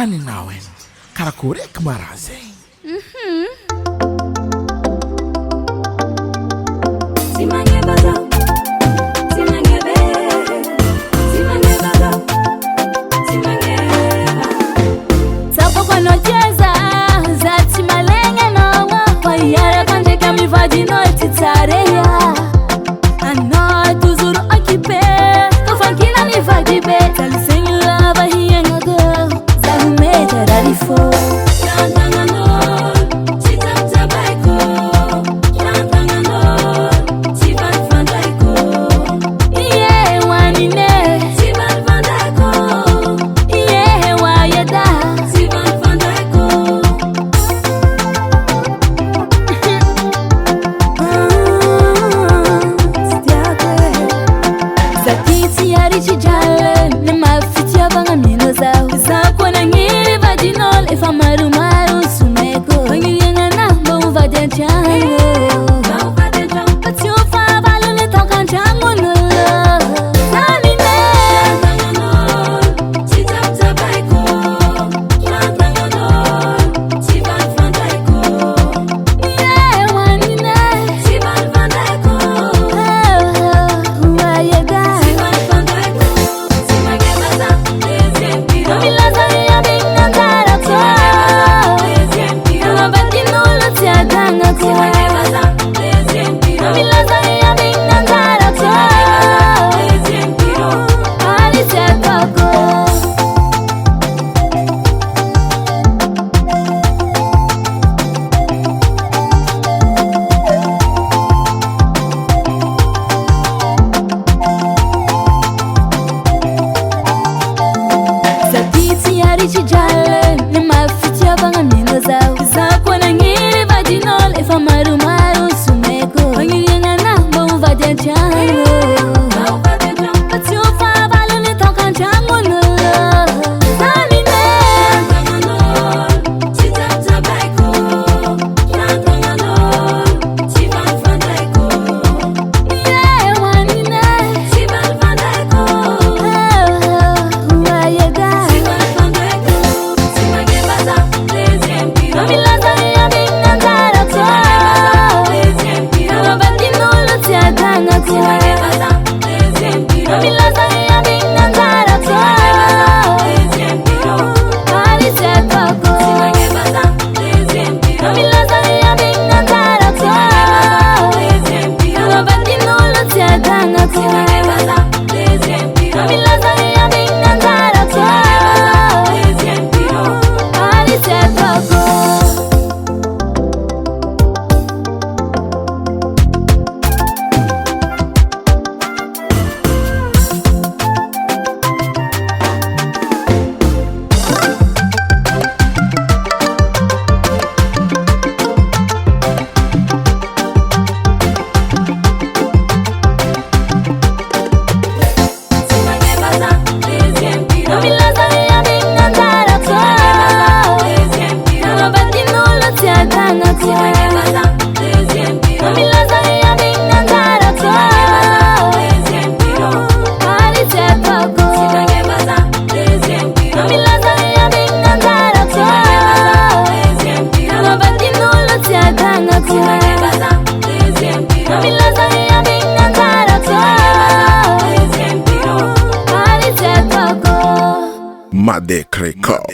NINAH WEN karakoreky maraha zay. Tsy magneva zah, tsy magneva, tsy magneva zah, tsy magneva. Sapoko anao chiesa, zah tsy malegna anao, fa hiaraka ndraiky amy vadinao tsy tsara ya. Anao toujours occupé, kofa ankina ny vady be, talisegny lava hiagnako, zaho mety raha ny fô. Madek record.